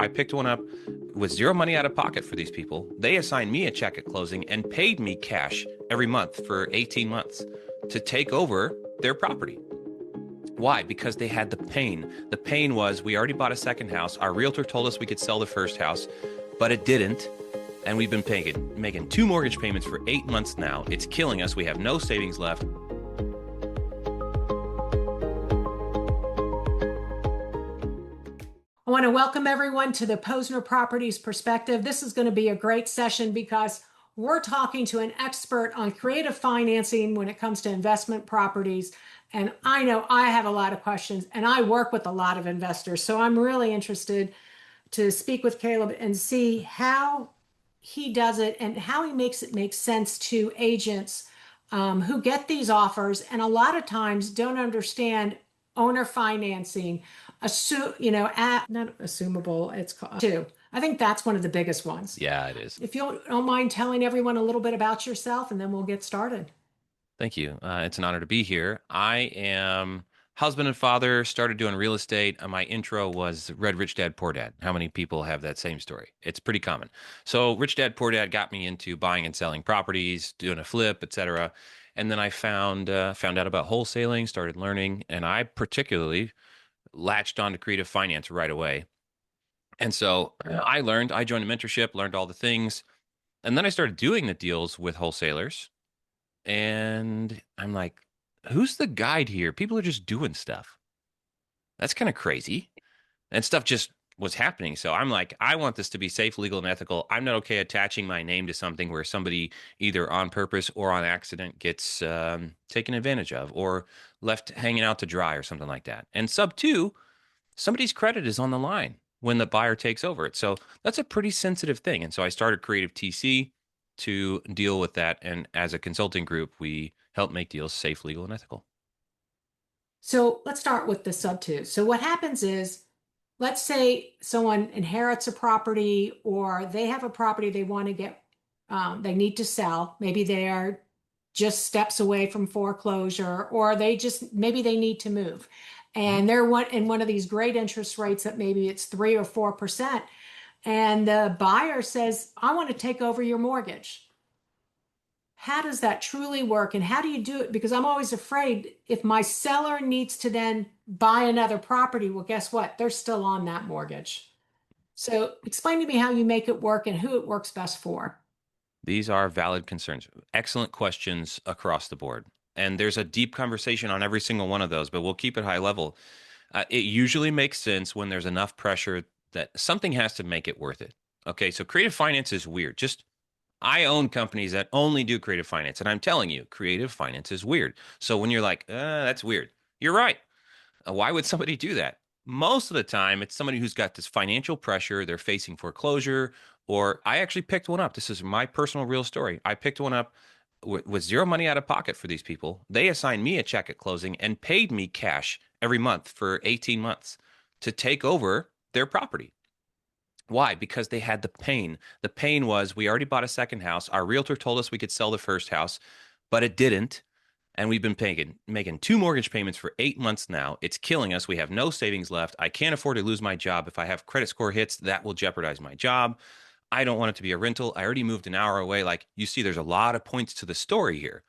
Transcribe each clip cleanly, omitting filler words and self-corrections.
I picked one up with zero money out of pocket for these people. They assigned me a check at closing and paid me cash every month for 18 months to take over their property. Why? Because they had the pain. The pain was we already bought a second house. Our realtor told us we could sell the first house, but it didn't. And we've been making two mortgage payments for 8 months now. It's killing us. We have no savings left. I want to welcome everyone to the Posner Properties Perspective. This is going to be a great session because we're talking to an expert on creative financing when it comes to investment properties. And I know I have a lot of questions and I work with a lot of investors. So I'm really interested to speak with Caleb and see how he does it and how he makes it make sense to agents who get these offers and a lot of times don't understand owner financing, not assumable, it's called too. I think that's one of the biggest ones. Yeah, it is. If you don't mind telling everyone a little bit about yourself and then we'll get started. Thank you. It's an honor to be here. I am husband and father, started doing real estate. My intro was Read Rich Dad, Poor Dad. How many people have that same story? It's pretty common. So Rich Dad, Poor Dad got me into buying and selling properties, doing a flip, etc. And then I found out about wholesaling, started learning, and I particularly latched on to creative finance right away. And so I joined a mentorship, learned all the things, and then I started doing the deals with wholesalers. And I'm like, who's the guide here? People are just doing stuff. That's kind of crazy. And stuff just was happening. So I'm like, I want this to be safe, legal, and ethical. I'm not okay attaching my name to something where somebody either on purpose or on accident gets taken advantage of or left hanging out to dry or something like that. And sub two, somebody's credit is on the line when the buyer takes over it. So that's a pretty sensitive thing. And so I started Creative TC to deal with that. And as a consulting group, we help make deals safe, legal, and ethical. So let's start with the sub two. So what happens is, let's say someone inherits a property or they have a property they want to get, they need to sell. Maybe they are just steps away from foreclosure, or maybe they need to move. And they're in one of these great interest rates that maybe it's 3 or 4%. And the buyer says, I want to take over your mortgage. How does that truly work? And how do you do it? Because I'm always afraid if my seller needs to then buy another property, well, guess what? They're still on that mortgage. So explain to me how you make it work and who it works best for. These are valid concerns. Excellent questions across the board. And there's a deep conversation on every single one of those, but we'll keep it high level. It usually makes sense when there's enough pressure that something has to make it worth it. Okay, so creative finance is weird. I own companies that only do creative finance, and I'm telling you, creative finance is weird. So when you're like, that's weird, you're right. Why would somebody do that? Most of the time, it's somebody who's got this financial pressure. They're facing foreclosure, or I actually picked one up. This is my personal real story. I picked one up with zero money out of pocket for these people. They assigned me a check at closing and paid me cash every month for 18 months to take over their property. Why? Because they had the pain. The pain was we already bought a second house. Our realtor told us we could sell the first house, but it didn't. And we've been making two mortgage payments for 8 months now. It's killing us. We have no savings left. I can't afford to lose my job. If I have credit score hits, that will jeopardize my job. I don't want it to be a rental. I already moved an hour away. Like you see, there's a lot of points to the story here.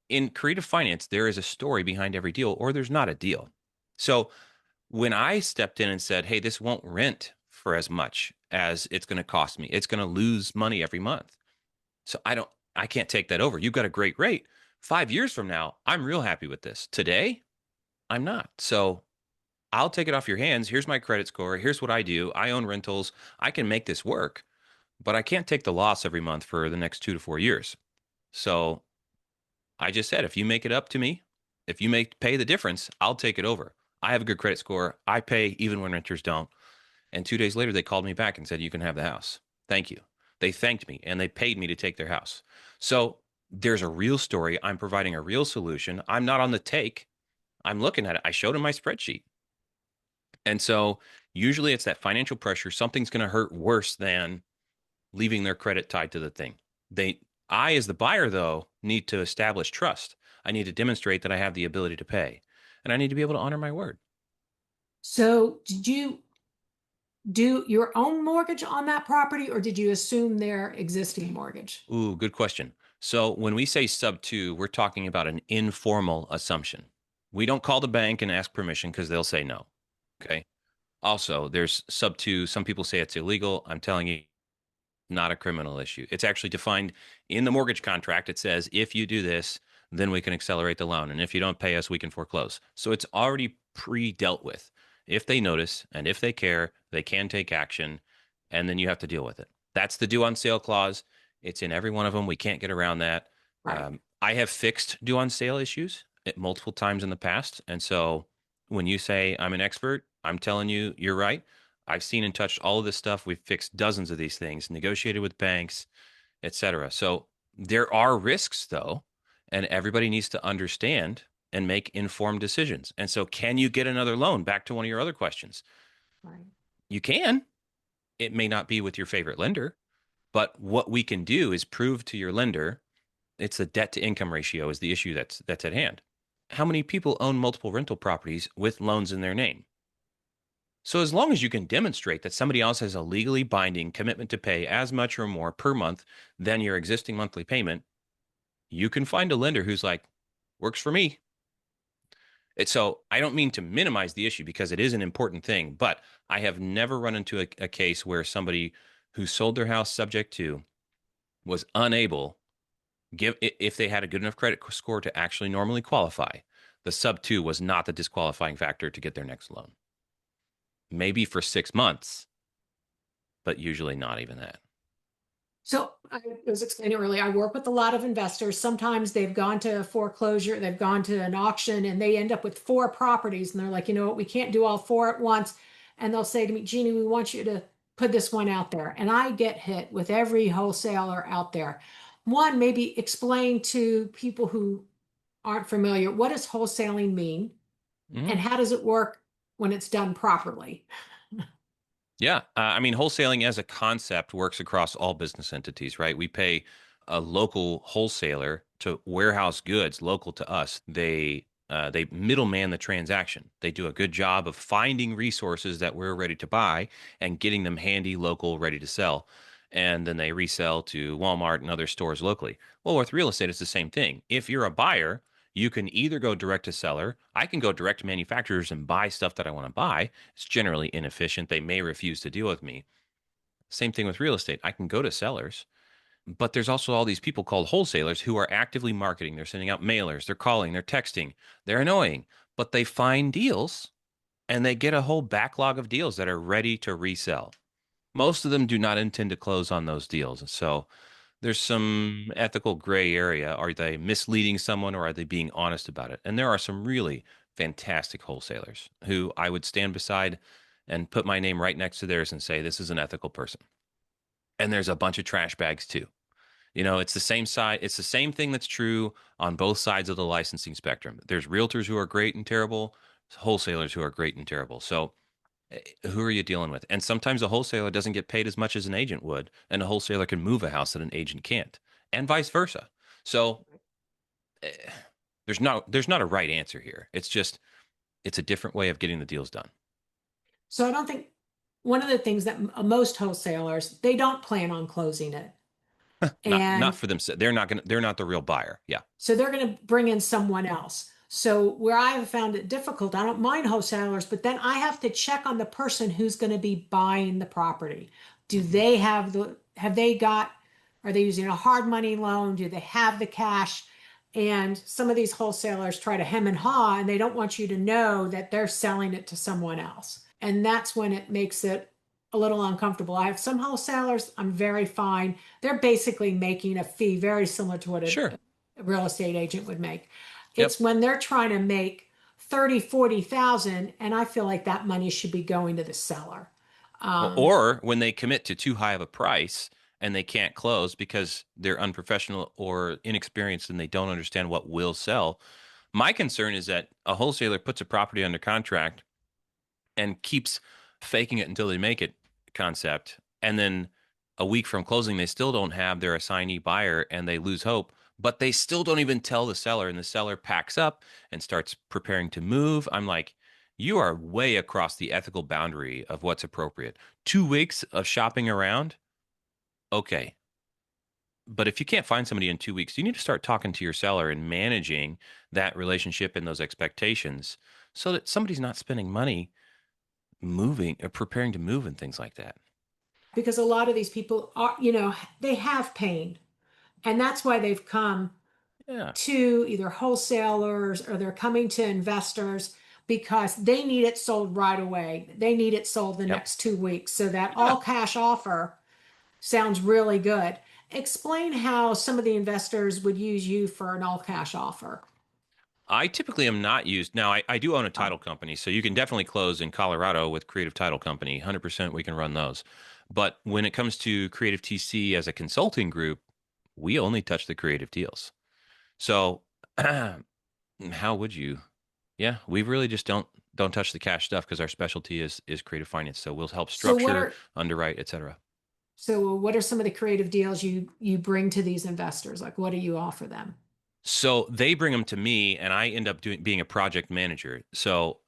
In creative finance, there is a story behind every deal, or there's not a deal. So when I stepped in and said, hey, this won't rent for as much as it's going to cost me, it's going to lose money every month. So I can't take that over. You've got a great rate. 5 years from now, I'm real happy with this. Today, I'm not. So I'll take it off your hands. Here's my credit score. Here's what I do. I own rentals. I can make this work, but I can't take the loss every month for the next 2 to 4 years. So I just said, if you make it up to me, if you pay the difference, I'll take it over. I have a good credit score. I pay even when renters don't. And 2 days later, they called me back and said, you can have the house. Thank you. They thanked me and they paid me to take their house. So there's a real story. I'm providing a real solution. I'm not on the take. I'm looking at it. I showed them my spreadsheet. And so usually it's that financial pressure. Something's going to hurt worse than leaving their credit tied to the thing. I, as the buyer, though, need to establish trust. I need to demonstrate that I have the ability to pay. And I need to be able to honor my word. So do your own mortgage on that property, or did you assume their existing mortgage? Ooh, good question. So when we say sub two, we're talking about an informal assumption. We don't call the bank and ask permission because they'll say no. Okay. Also, there's sub two. Some people say it's illegal. I'm telling you, not a criminal issue. It's actually defined in the mortgage contract. It says if you do this, then we can accelerate the loan. And if you don't pay us, we can foreclose. So it's already pre dealt with. If they notice and if they care, they can take action, and then you have to deal with it. That's the due on sale clause. It's in every one of them. We can't get around that. Right. I have fixed due on sale issues multiple times in the past. And so when you say I'm an expert, I'm telling you, you're right. I've seen and touched all of this stuff. We've fixed dozens of these things, negotiated with banks, etc. So there are risks, though, and everybody needs to understand and make informed decisions. And so, can you get another loan? Back to one of your other questions. Right. You can. It may not be with your favorite lender, but what we can do is prove to your lender it's the debt to income ratio is the issue that's at hand. How many people own multiple rental properties with loans in their name? So as long as you can demonstrate that somebody else has a legally binding commitment to pay as much or more per month than your existing monthly payment, you can find a lender who's like, works for me. So I don't mean to minimize the issue because it is an important thing, but I have never run into a case where somebody who sold their house subject to was unable, give if they had a good enough credit score to actually normally qualify. The sub two was not the disqualifying factor to get their next loan. Maybe for 6 months, but usually not even that. So I was explaining earlier, I work with a lot of investors. Sometimes they've gone to a foreclosure, they've gone to an auction, and they end up with four properties. And they're like, you know what, we can't do all four at once. And they'll say to me, Jeannie, we want you to put this one out there. And I get hit with every wholesaler out there. One, maybe explain to people who aren't familiar, what does wholesaling mean? Mm-hmm. And how does it work when it's done properly? Yeah. I mean, wholesaling as a concept works across all business entities, right? We pay a local wholesaler to warehouse goods local to us. They middleman the transaction. They do a good job of finding resources that we're ready to buy and getting them handy, local, ready to sell. And then they resell to Walmart and other stores locally. Well, with real estate, it's the same thing. If you're a buyer, you can either go direct to seller. I can go direct to manufacturers and buy stuff that I want to buy. It's generally inefficient. They may refuse to deal with me. Same thing with real estate. I can go to sellers, but there's also all these people called wholesalers who are actively marketing. They're sending out mailers, they're calling, they're texting, they're annoying, but they find deals and they get a whole backlog of deals that are ready to resell. Most of them do not intend to close on those deals. And so there's some ethical gray area. Are they misleading someone or are they being honest about it? And there are some really fantastic wholesalers who I would stand beside and put my name right next to theirs and say, this is an ethical person. And there's a bunch of trash bags too. It's the same side, it's the same thing that's true on both sides of the licensing spectrum. There's realtors who are great and terrible, wholesalers who are great and terrible. So who are you dealing with? And sometimes a wholesaler doesn't get paid as much as an agent would, and a wholesaler can move a house that an agent can't, and vice versa. So eh, there's not a right answer here. It's a different way of getting the deals done. So I don't think one of the things that most wholesalers, they don't plan on closing it. Not And for them. They're not the real buyer. Yeah. so they're going to bring in someone else. So where I have found it difficult, I don't mind wholesalers, but then I have to check on the person who's going to be buying the property. Do Mm-hmm. they have they got, are they using a hard money loan? Do they have the cash? And some of these wholesalers try to hem and haw, and they don't want you to know that they're selling it to someone else. And that's when it makes it a little uncomfortable. I have some wholesalers, I'm very fine. They're basically making a fee very similar to what Sure. a real estate agent would make. Yep. It's when they're trying to make 30, 40,000, and I feel like that money should be going to the seller. Um, Or when they commit to too high of a price and they can't close because they're unprofessional or inexperienced and they don't understand what will sell. My concern is that a wholesaler puts a property under contract and keeps faking it until they make it concept. And then a week from closing, they still don't have their assignee buyer and they lose hope, but they still don't even tell the seller. And the seller packs up and starts preparing to move. I'm like, you are way across the ethical boundary of what's appropriate. 2 weeks of shopping around, okay. But if you can't find somebody in 2 weeks, you need to start talking to your seller and managing that relationship and those expectations so that somebody's not spending money moving or preparing to move and things like that. Because a lot of these people are, they have pain. And that's why they've come Yeah. to either wholesalers or they're coming to investors because they need it sold right away. They need it sold the Yep. next 2 weeks. So that Yeah. all cash offer sounds really good. Explain how some of the investors would use you for an all cash offer. I typically am not used. Now, I do own a Oh, title company, so you can definitely close in Colorado with Creative Title Company. 100% we can run those. But when it comes to Creative TC as a consulting group, we only touch the creative deals. So, how would you? Yeah, we really just don't touch the cash stuff because our specialty is creative finance. So we'll help so what structure, are underwrite, etc. what are some of the creative deals you bring to these investors? Like what do you offer them? So they bring them to me, and I end up being a project manager. So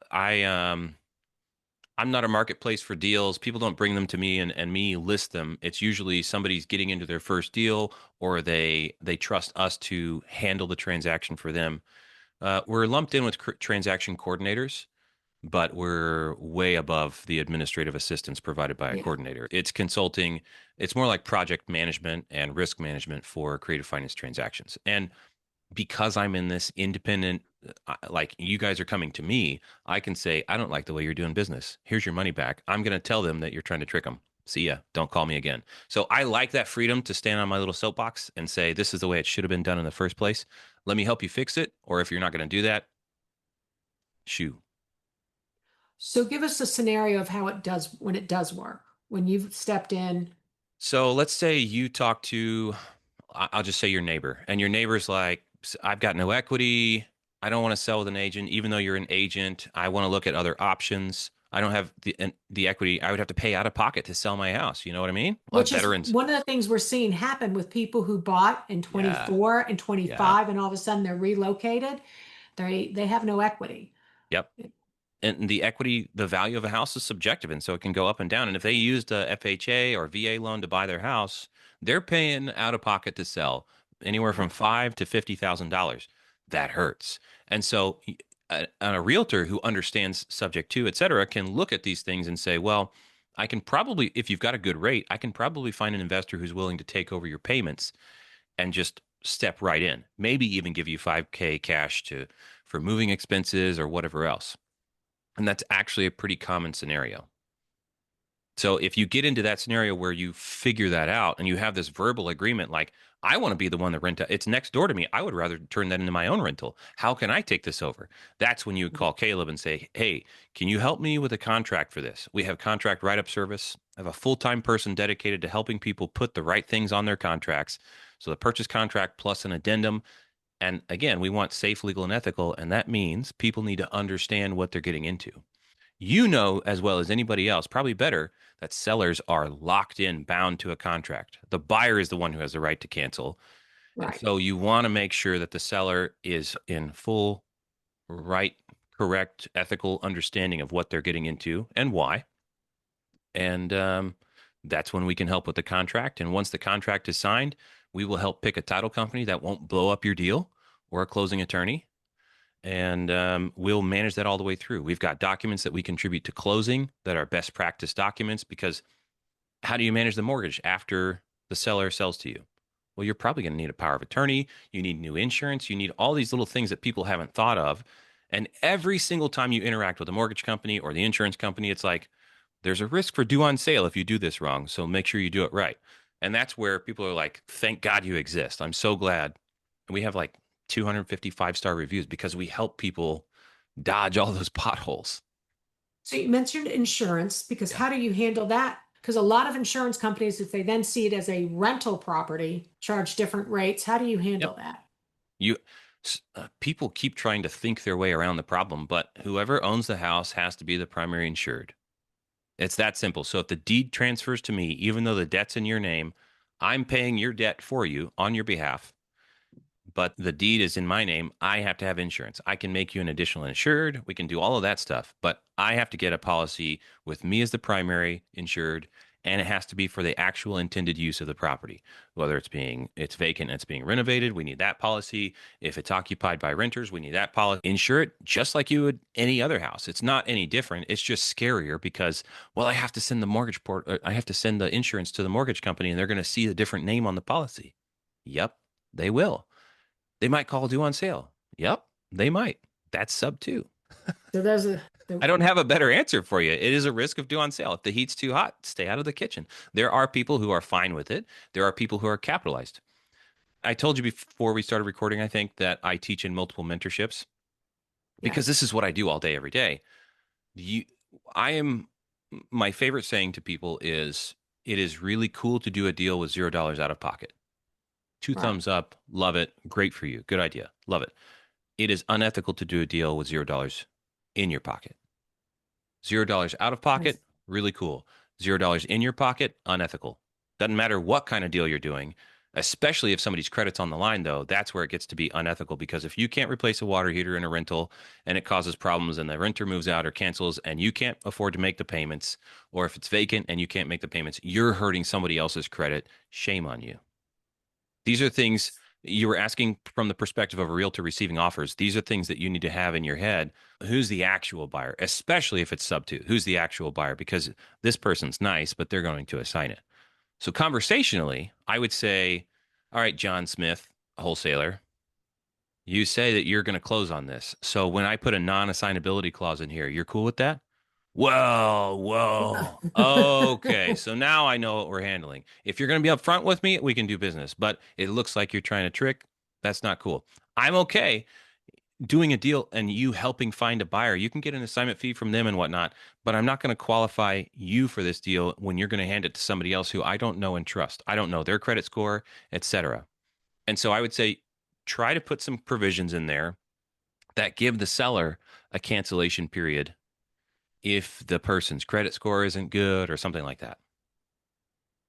I'm not a marketplace for deals. People don't bring them to me and me list them. It's usually somebody's getting into their first deal, or they trust us to handle the transaction for them. We're lumped in with transaction coordinators, but we're way above the administrative assistance provided by a Yeah. coordinator. It's consulting. It's more like project management and risk management for creative finance transactions. And because I'm in this independent, like you guys are coming to me, I can say, I don't like the way you're doing business. Here's your money back. I'm going to tell them that you're trying to trick them. See ya. Don't call me again. So I like that freedom to stand on my little soapbox and say, this is the way it should have been done in the first place. Let me help you fix it. Or if you're not going to do that, shoo. So give us a scenario of how it does when it does work. When you've stepped in. So let's say you talk to, I'll just say your neighbor, and your neighbor's like, I've got no equity. I don't want to sell with an agent, even though you're an agent. I want to look at other options. I don't have the equity. I would have to pay out of pocket to sell my house. You know what I mean? A lot of Which is veterans. one of the things we're seeing happen with people who bought in Yeah, 24 and yeah, 25 and all of a sudden they're relocated. They have no equity. yep. And the equity, the value of a house is subjective, and so it can go up and down. And if they used a FHA or VA loan to buy their house, they're paying out of pocket to sell anywhere from Right. $5,000 to $50,000. That hurts. And so a realtor who understands subject to, et cetera, can look at these things and say, well, I can probably, if you've got a good rate, I can probably find an investor who's willing to take over your payments and just step right in. Maybe even give you 5K cash to for moving expenses or whatever else. And that's actually a pretty common scenario. So if you get into that scenario where you figure that out and you have this verbal agreement, like, I want to be the one that rent out, it's next door to me. I would rather turn that into my own rental. How can I take this over? That's when you would call Caleb and say, hey, can you help me with a contract for this? We have contract write-up service. I have a full-time person dedicated to helping people put the right things on their contracts. So the purchase contract plus an addendum. And again, we want safe, legal, and ethical. And that means people need to understand what they're getting into. You know as well as anybody else, probably better, that sellers are locked in, bound to a contract. The buyer is the one who has the right to cancel. And Right. so you want to make sure that the seller is in full, right, correct, ethical understanding of what they're getting into and why. And that's when we can help with the contract. And once the contract is signed, we will help pick a title company that won't blow up your deal or a closing attorney, and we'll manage that all the way through. We've got documents that we contribute to closing that are best practice documents because how do you manage the mortgage after the seller sells to you? Well, you're probably going to need a power of attorney. You need new insurance. You need all these little things that people haven't thought of. And every single time you interact with a mortgage company or the insurance company, it's like, there's a risk for due on sale if you do this wrong. So make sure you do it right. And that's where people are like, thank God you exist. I'm so glad. And we have like 255-star reviews because we help people dodge all those potholes. So you mentioned insurance because Yeah. how do you handle that? Because a lot of insurance companies, if they then see it as a rental property, charge different rates. How do you Yep. handle that? You people keep trying to think their way around the problem, but whoever owns the house has to be the primary insured. It's that simple. So if the deed transfers to me, even though the debt's in your name, I'm paying your debt for you on your behalf. but the deed is in my name. I have to have insurance. I can make you an additional insured. We can do all of that stuff, but I have to get a policy with me as the primary insured, and it has to be for the actual intended use of the property. Whether it's vacant and it's being renovated, we need that policy. If it's occupied by renters, we need that policy. Insure it just like you would any other house. It's not any different. It's just scarier because, well, I have to send I have to send the insurance to the mortgage company, and they're going to see a different name on the policy. Yep, they will. They might call due on sale. Yep, they might. That's sub two. So those are I don't have a better answer for you. It is a risk of due on sale. If the heat's too hot, stay out of the kitchen. There are people who are fine with it. There are people who are capitalized. I told you before we started recording, I think, that I teach in multiple mentorships because yes, this is what I do all day, every day. You, I am, my favorite saying to people is, it is really cool to do a deal with $0 out of pocket. Two right. thumbs up. Love it. Great for you. Good idea. Love it. It is unethical to do a deal with $0 in your pocket. $0 out of Nice. pocket, really cool. $0 in your pocket, unethical. Doesn't matter what kind of deal you're doing, especially if somebody's credit's on the line, though. That's where it gets to be unethical because if you can't replace a water heater in a rental and it causes problems and the renter moves out or cancels and you can't afford to make the payments, or if it's vacant and you can't make the payments, you're hurting somebody else's credit. Shame on you. These are things you were asking from the perspective of a realtor receiving offers. These are things that you need to have in your head. Who's the actual buyer, especially if it's sub two? Who's the actual buyer? Because this person's nice, but they're going to assign it. So conversationally, I would say, all right, John Smith, wholesaler, you say that you're going to close on this. So when I put a non-assignability clause in here, you're cool with that? Well, whoa. Okay. So now I know what we're handling. If you're going to be upfront with me, we can do business. But it looks like you're trying to trick. That's not cool. I'm okay doing a deal and you helping find a buyer. You can get an assignment fee from them and whatnot, but I'm not going to qualify you for this deal when you're going to hand it to somebody else who I don't know and trust. I don't know their credit score, etc. And so I would say try to put some provisions in there that give the seller a cancellation period if the person's credit score isn't good or something like that.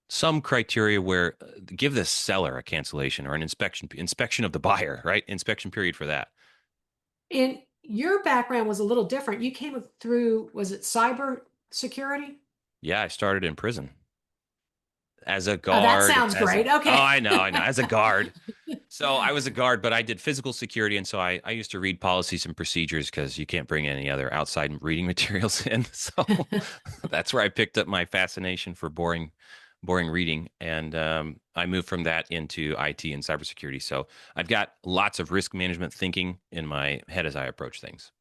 Some criteria where give the seller a cancellation or an inspection of the buyer, right? Inspection period for that. And your background was a little different. You came through, was it cyber security? Yeah, I started in prison as a Oh, that guard, sounds great. oh, Okay. I know, as a guard. So I was a guard, but I did physical security. And so I used to read policies and procedures because you can't bring any other outside reading materials in. So that's where I picked up my fascination for boring reading. And I moved from that into IT and cybersecurity. So I've got lots of risk management thinking in my head as I approach things.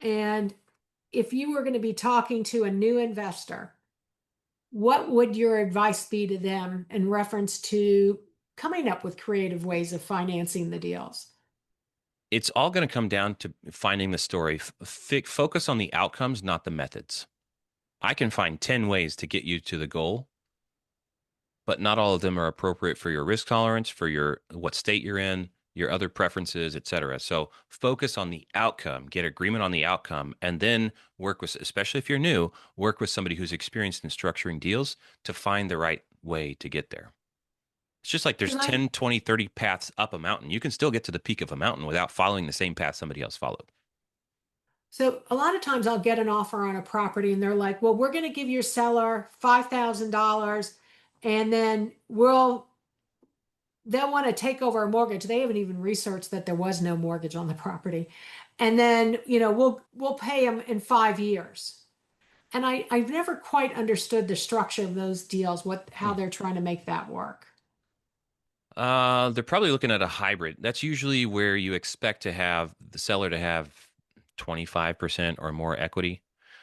And if you were going to be talking to a new investor, what would your advice be to them in reference to coming up with creative ways of financing the deals? It's all going to come down to finding the story. Focus on the outcomes, not the methods. I can find 10 ways to get you to the goal, but not all of them are appropriate for your risk tolerance, for your what state you're in, your other preferences, et cetera. So focus on the outcome, get agreement on the outcome, and then work with, especially if you're new, work with somebody who's experienced in structuring deals to find the right way to get there. It's just like there's Because I 10, 20, 30 paths up a mountain. You can still get to the peak of a mountain without following the same path somebody else followed. So a lot of times I'll get an offer on a property and they're like, well, we're going to give your seller $5,000 and then they'll want to take over a mortgage. They haven't even researched that there was no mortgage on the property. And then, we'll pay them in 5 years. And I've never quite understood the structure of those deals, how Hmm. they're trying to make that work. They're probably looking at a hybrid. That's usually where you expect to have the seller to have 25% or more equity.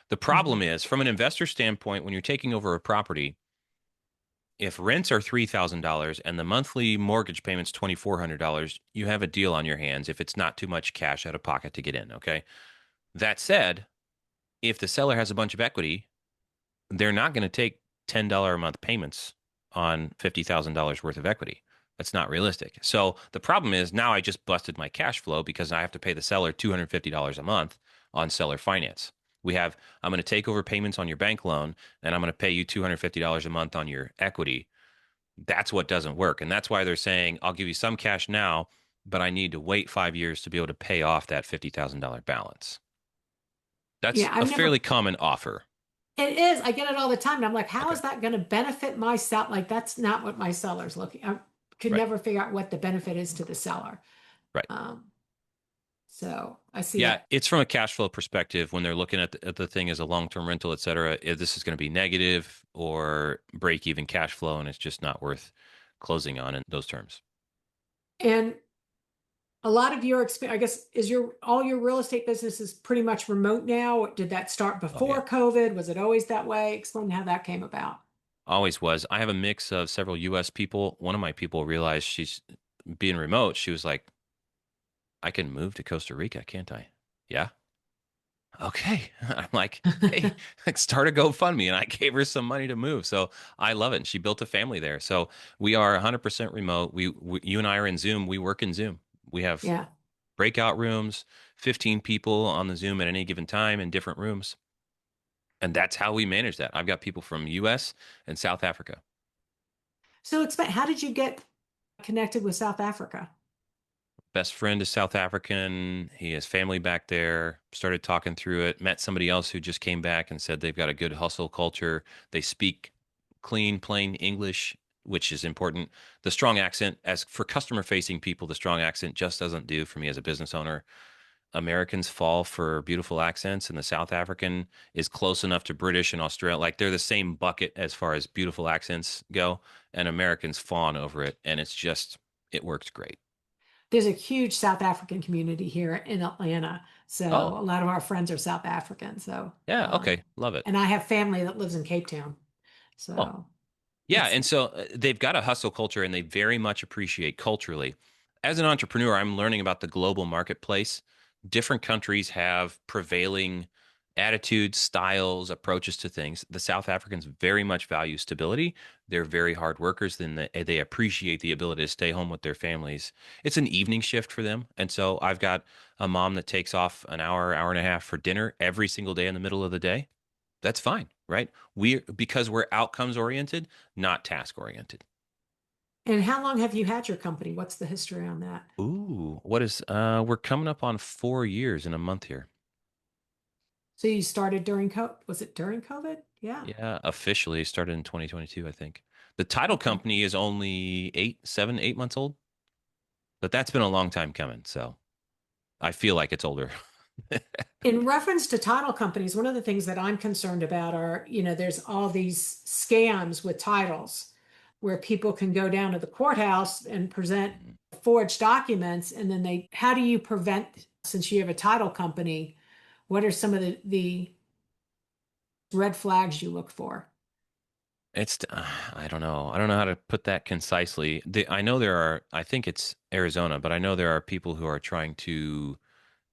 The Mhm. problem is, from an investor standpoint, when you're taking over a property, if rents are $3,000 and the monthly mortgage payment's $2,400, you have a deal on your hands if it's not too much cash out of pocket to get in, okay? That said, if the seller has a bunch of equity, they're not going to take $10 a month payments on $50,000 worth of equity. That's not realistic. So the problem is now I just busted my cash flow because I have to pay the seller $250 a month on seller finance. I'm going to take over payments on your bank loan and I'm going to pay you $250 a month on your equity. That's what doesn't work. And that's why they're saying, I'll give you some cash now, but I need to wait 5 years to be able to pay off that $50,000 balance. That's Yeah, a I've fairly never, common offer. it is, I get it all the time. And I'm like, how Okay. is that going to benefit my sell? Like, that's not what my seller's looking. I could Right. never figure out what the benefit is to the seller. Right. Um, so I see Yeah, it. it's from a cash flow perspective when they're looking at the thing as a long-term rental, et cetera. If this is going to be negative or break even cash flow, and it's just not worth closing on in those terms. And a lot of your experience, I guess, is your all your real estate business is pretty much remote now? Did that start Oh yeah, before COVID? Was it always that way? Explain how that came about. always was. I have a mix of several U.S. people. One of my people realized she's being remote. She was like, "I can move to Costa Rica, can't I?" Yeah. Okay. I'm like, hey, start a GoFundMe. And I gave her some money to move. So I love it. And she built a family there. So we are 100% remote. You and I are in Zoom. We work in Zoom. We have Yeah. breakout rooms, 15 people on the Zoom at any given time in different rooms. And that's how we manage that. I've got people from US and South Africa. So explain, how did you get connected with South Africa? Best friend is South African. He has family back there. Started talking through it. Met somebody else who just came back and said they've got a good hustle culture. They speak clean, plain English, which is important. The strong accent, as for customer facing people, the strong accent just doesn't do for me as a business owner. Americans fall for beautiful accents, and the South African is close enough to British and Australian. Like they're the same bucket as far as beautiful accents go, and Americans fawn over it. And it's just, it works great. There's a huge South African community here in Atlanta. So Oh, a lot of our friends are South African. So, yeah. Okay. Love it. and I have family that lives in Cape Town. Oh, So yeah, it's, and so they've got a hustle culture and they very much appreciate culturally. As an entrepreneur, I'm learning about the global marketplace. Different countries have prevailing attitudes, styles, approaches to things. The South Africans very much value stability. They're very hard workers, then they appreciate the ability to stay home with their families. It's an evening shift for them. And so I've got a mom that takes off an hour, hour and a half for dinner every single day in the middle of the day. That's fine, right? Because we're outcomes oriented, not task oriented. and how long have you had your company? What's the history on that? Ooh, what is we're coming up on 4 years in a month here. So you started during COVID? Was it during COVID? Yeah. Yeah, officially started in 2022, I think. The title Okay. company is only 8 months old, but that's been a long time coming, so I feel like it's older. In reference to title companies, one of the things that I'm concerned about are, there's all these scams with titles where people can go down to the courthouse and present Mhm. forged documents. And then how do you prevent, since you have a title company, what are some of the red flags you look for? I don't know. I don't know how to put that concisely. I know there are, I think it's Arizona, but I know there are people who are trying to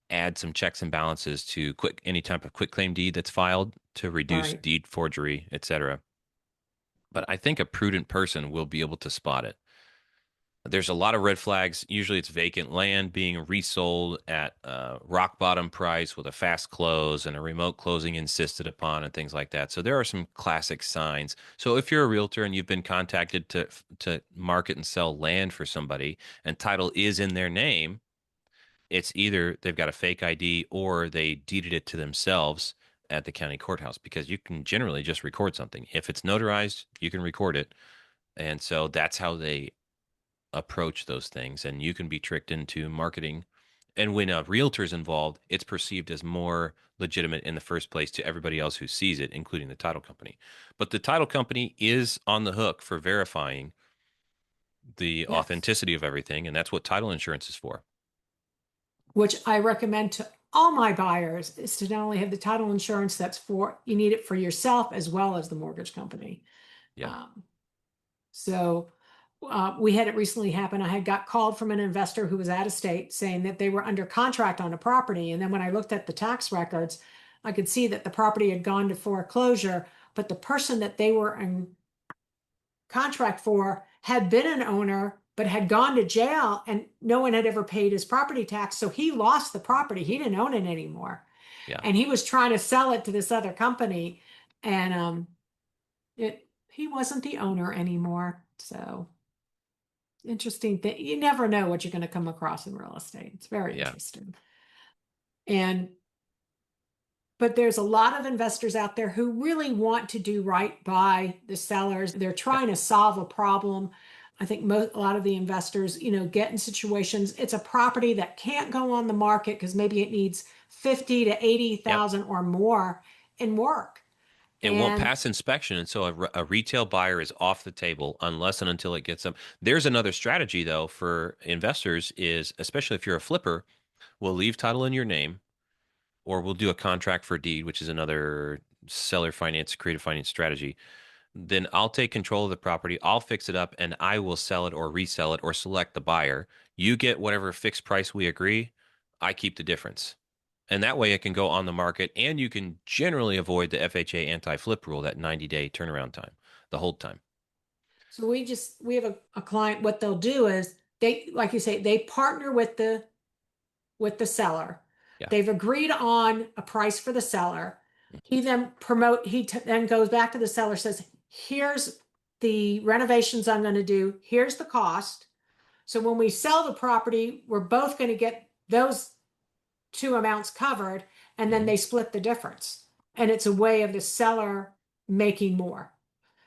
add some checks and balances to any type of quick claim deed that's filed to reduce Right. deed forgery, etc. But I think a prudent person will be able to spot it. There's a lot of red flags. Usually it's vacant land being resold at rock bottom price with a fast close and a remote closing insisted upon and things like that. So there are some classic signs. So if you're a realtor and you've been contacted to market and sell land for somebody and title is in their name, it's either they've got a fake ID or they deeded it to themselves at the county courthouse because you can generally just record something. If it's notarized, you can record it. And so that's how they approach those things. And you can be tricked into marketing. And when a realtor's involved, it's perceived as more legitimate in the first place to everybody else who sees it, including the title company. But the title company is on the hook for verifying the Yes. authenticity of everything. And that's what title insurance is for. Which I recommend to all my buyers is to not only have the title insurance you need it for yourself as well as the mortgage company. Yeah. Um, So we had it recently happen. I had got called from an investor who was out of state saying that they were under contract on a property. And then when I looked at the tax records, I could see that the property had gone to foreclosure, but the person that they were in contract for had been an owner, but had gone to jail and no one had ever paid his property tax. So he lost the property. He didn't own it anymore. Yeah. And he was trying to sell it to this other company. And it he wasn't the owner anymore. So interesting thing. You never know what you're going to come across in real estate. It's very Yeah. interesting. And but there's a lot of investors out there who really want to do right by the sellers. They're Yeah. trying to solve a problem. I think a lot of the investors, get in situations. It's a property that can't go on the market because maybe it needs 50 to Yep. 80,000 or more in work. It won't And pass inspection, and so a retail buyer is off the table unless and until it gets them. There's another strategy though for investors is, especially if you're a flipper, we'll leave title in your name, or we'll do a contract for deed, which is another seller finance, creative finance strategy. Then I'll take control of the property, I'll fix it up, and I will sell it or resell it or select the buyer. You get whatever fixed price we agree, I keep the difference. And that way it can go on the market, and you can generally avoid the FHA anti-flip rule, that 90-day turnaround time, the hold time. so we have a client, what they'll do is they, like you say, they partner with the seller. Yeah. They've agreed on a price for the seller. He then goes back to the seller, says, here's the renovations I'm going to do. Here's the cost. So when we sell the property, we're both going to get those two amounts covered, and then Mm-hmm. they split the difference. And it's a way of the seller making more.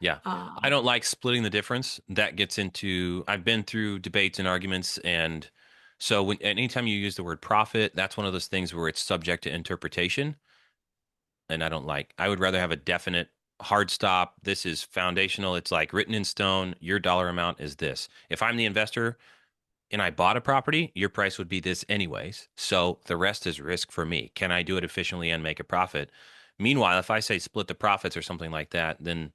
Yeah. I Um, don't like splitting the difference. That gets into, I've been through debates and arguments. And so anytime you use the word profit, that's one of those things where it's subject to interpretation. And I would rather have a definite hard stop. This is foundational. It's like written in stone. Your dollar amount is this. If I'm the investor and I bought a property, your price would be this anyways. So the rest is risk for me. Can I do it efficiently and make a profit? Meanwhile, if I say split the profits or something like that, then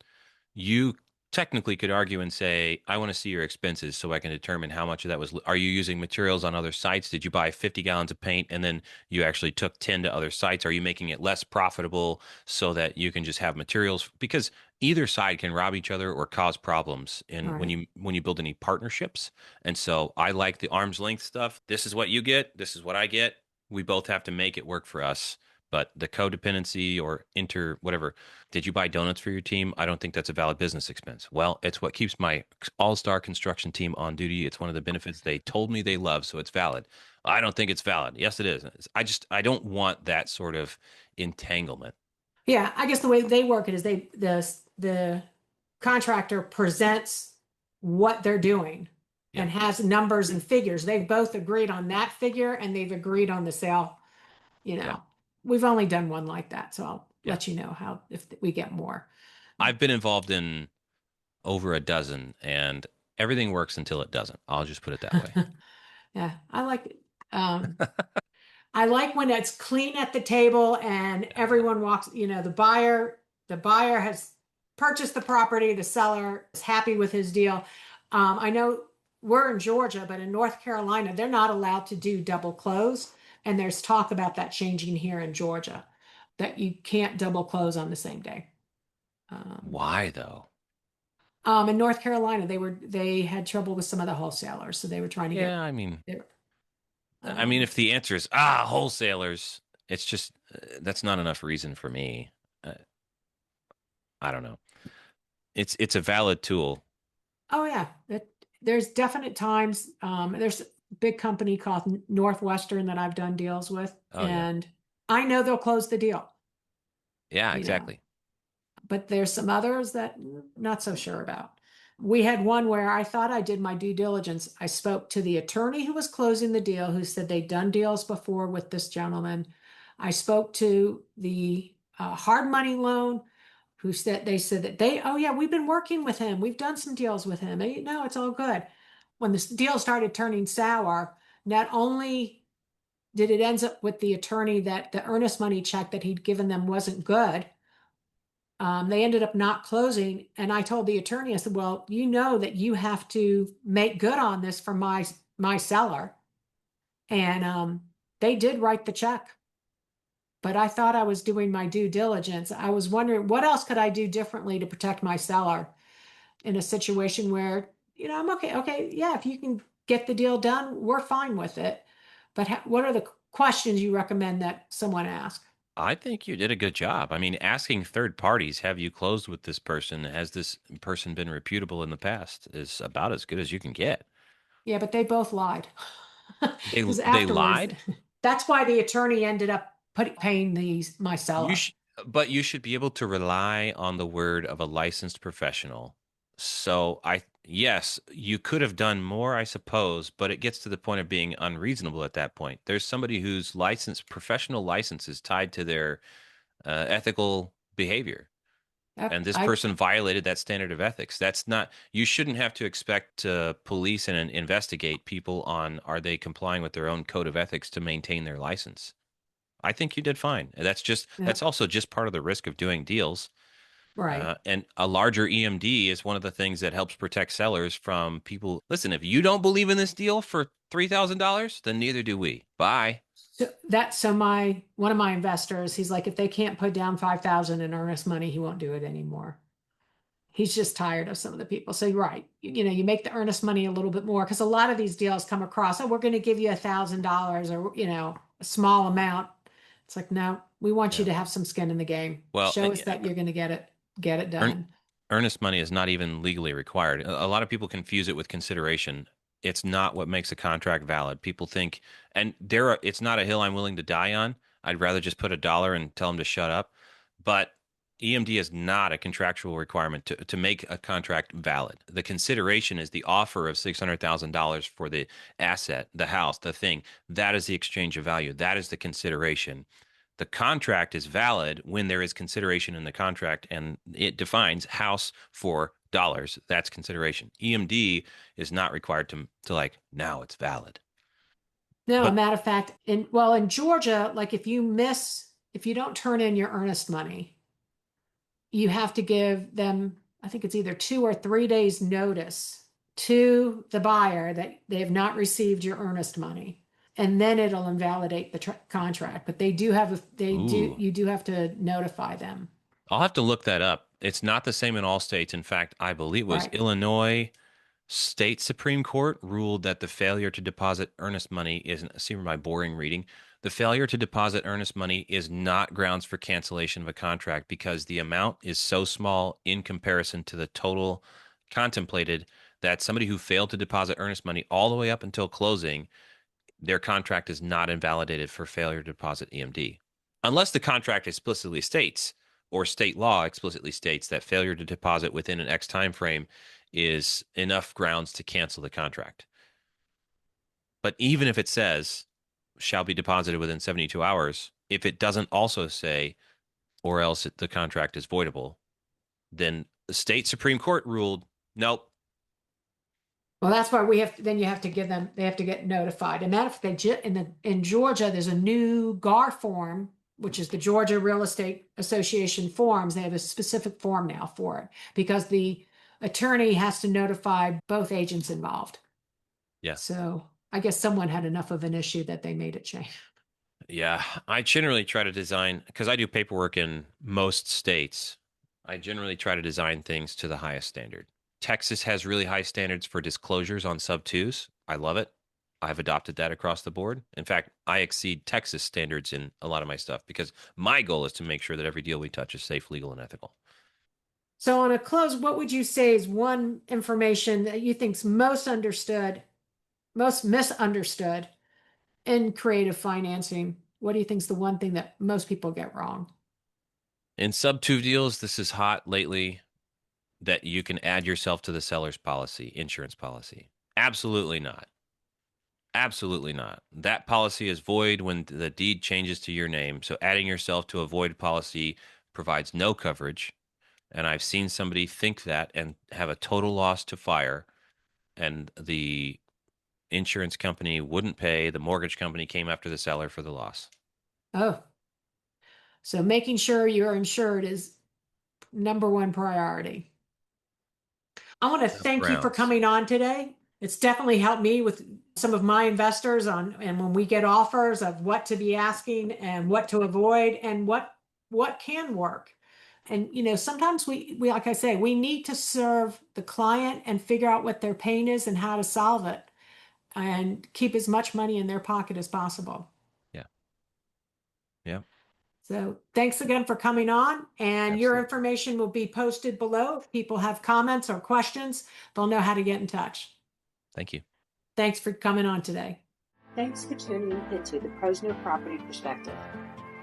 you technically could argue and say, I want to see your expenses so I can determine how much of that was. Are you using materials on other sites? Did you buy 50 gallons of paint and then you actually took 10 to other sites? Are you making it less profitable so that you can just have materials? Because either side can rob each other or cause problems in right. when you build any partnerships. And so I like the arm's length stuff. This is what you get, this is what I get. We both have to make it work for us. But the codependency or inter whatever, did you buy donuts for your team? I don't think that's a valid business expense. Well, it's what keeps my all-star construction team on duty. It's one of the benefits they told me they love, so it's valid. I don't think it's valid. Yes, it is. I don't want that sort of entanglement. Yeah, I guess the way they work it is the contractor presents what they're doing Yeah. and has numbers and figures. They've both agreed on that figure and they've agreed on the sale. You Yeah. know, we've only done one like that, so I'll Yeah. let you know how if we get more. I've been involved in over a dozen, and everything works until it doesn't. I'll just put it that way. Yeah, um I like when it's clean at the table and Yeah. everyone walks, the buyer has purchased the property, the seller is happy with his deal. I know we're in Georgia, but in North Carolina, they're not allowed to do double close. And there's talk about that changing here in Georgia, that you can't double close on the same day. Um, Why though? in North Carolina, they had trouble with some of the wholesalers, so they were trying to Yeah, get I mean, their if the answer is wholesalers, it's just that's not enough reason for me. Uh, I don't know. It's a valid tool. Oh yeah, there's definite times. There's a big company called Northwestern that I've done deals with, Oh yeah. and I know they'll close the deal, Yeah, you know, exactly. but there's some others that not so sure about. We had one where I thought I did my due diligence. I spoke to the attorney who was closing the deal, who said they'd done deals before with this gentleman. I spoke to the hard money loan who said they said that oh yeah, we've been working with him, we've done some deals with him. No, it's all good. When this deal started turning sour, not only did it end up with the attorney that the earnest money check that he'd given them wasn't good, they ended up not closing. And I told the attorney, I said, well, you know that you have to make good on this for my seller. And they did write the check, but I thought I was doing my due diligence. I was wondering what else could I do differently to protect my seller in a situation where, I'm okay. Okay, yeah, if you can get the deal done, we're fine with it. But what are the questions you recommend that someone ask? I think you did a good job. I mean, asking third parties, have you closed with this person? Has this person been reputable in the past? Is about as good as you can get. Yeah, but they both lied. They Because they afterwards, lied. that's why the attorney ended up paying my You seller. sh but you should be able to rely on the word of a licensed professional. So yes, you could have done more, I suppose, but it gets to the point of being unreasonable at that point. There's somebody whose professional license is tied to their ethical behavior. And Yep, this person violated that standard of ethics. That's not, you shouldn't have to expect police and investigate people on are they complying with their own code of ethics to maintain their license. I think you did fine. That's yep, also just part of the risk of doing deals. right. And a larger EMD is one of the things that helps protect sellers from people. Listen, if you don't believe in this deal for $3,000, then neither do we. Bye. So my one of my investors, he's like, if they can't put down 5,000 in earnest money, he won't do it anymore. He's just tired of some of the people. So you're right. You make the earnest money a little bit more because a lot of these deals come across, oh, we're going to give you $1,000 or, a small amount. It's like, no, we want you Yeah. to have some skin in the game. Well, Show us that you're going to get it earn, done. earnest money is not even legally required. A lot of people confuse it with consideration. It's not what makes a contract valid. People think, and it's not a hill I'm willing to die on. I'd rather just put a dollar and tell them to shut up. But EMD is not a contractual requirement to make a contract valid. The consideration is the offer of $600,000 for the asset, the house, the thing. That is the exchange of value. That is the consideration. The contract is valid when there is consideration in the contract and it defines house for dollars. That's consideration. EMD is not required to like now it's valid. No, a But matter of fact, in Georgia, like if you don't turn in your earnest money, you have to give them, I think it's either 2 or 3 days notice to the buyer that they have not received your earnest money. And then it'll invalidate the contract. But ooh, you do have to notify them. I'll have to look that up. It's not the same in all states. In fact, I believe it was Right. Illinois State Supreme Court ruled that the failure to deposit earnest money isn't, see my boring reading, the failure to deposit earnest money is not grounds for cancellation of a contract because the amount is so small in comparison to the total contemplated that somebody who failed to deposit earnest money all the way up until closing, their contract is not invalidated for failure to deposit EMD. Unless the contract explicitly states or state law explicitly states that failure to deposit within an X time frame is enough grounds to cancel the contract. But even if it says shall be deposited within 72 hours, if it doesn't also say or else the contract is voidable, then the state Supreme Court ruled nope. Well, that's why then you have to give them, they have to get notified. And that if in Georgia, there's a new GAR form, which is the Georgia Real Estate Association forms. They have a specific form now for it because the attorney has to notify both agents involved. Yeah. So I guess someone had enough of an issue that they made it change. Yeah, I generally try to design because I do paperwork in most states. I generally try to design things to the highest standard. Texas has really high standards for disclosures on sub twos. I love it. I've adopted that across the board. In fact, I exceed Texas standards in a lot of my stuff because my goal is to make sure that every deal we touch is safe, legal, and ethical. So on a close, what would you say is one information that you think's most understood, most misunderstood in creative financing? What do you think is the one thing that most people get wrong? In sub two deals, this is hot lately that you can add yourself to the seller's policy, insurance policy. Absolutely not. Absolutely not. That policy is void when the deed changes to your name. So adding yourself to a void policy provides no coverage. And I've seen somebody think that and have a total loss to fire, and the insurance company wouldn't pay. The mortgage company came after the seller for the loss. Oh, so making sure you're insured is number one priority. I want to Enough thank you for grounds. coming on today. It's definitely helped me with some of my investors on and when we get offers of what to be asking and what to avoid and what can work. And sometimes we like I say, we need to serve the client and figure out what their pain is and how to solve it and keep as much money in their pocket as possible. Yeah. Yeah. So thanks again for coming on, and your Absolutely. information will be posted below. If people have comments or questions, they'll know how to get in touch. Thank you. Thanks for coming on today. Thanks for tuning into the Posner Property Perspective.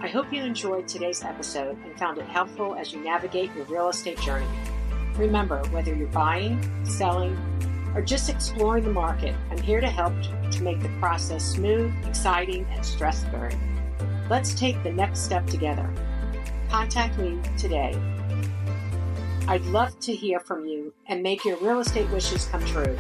I hope you enjoyed today's episode and found it helpful as you navigate your real estate journey. Remember, whether you're buying, selling, or just exploring the market, I'm here to help to make the process smooth, exciting, and stress-free. Let's take the next step together. Contact me today. I'd love to hear from you and make your real estate wishes come true.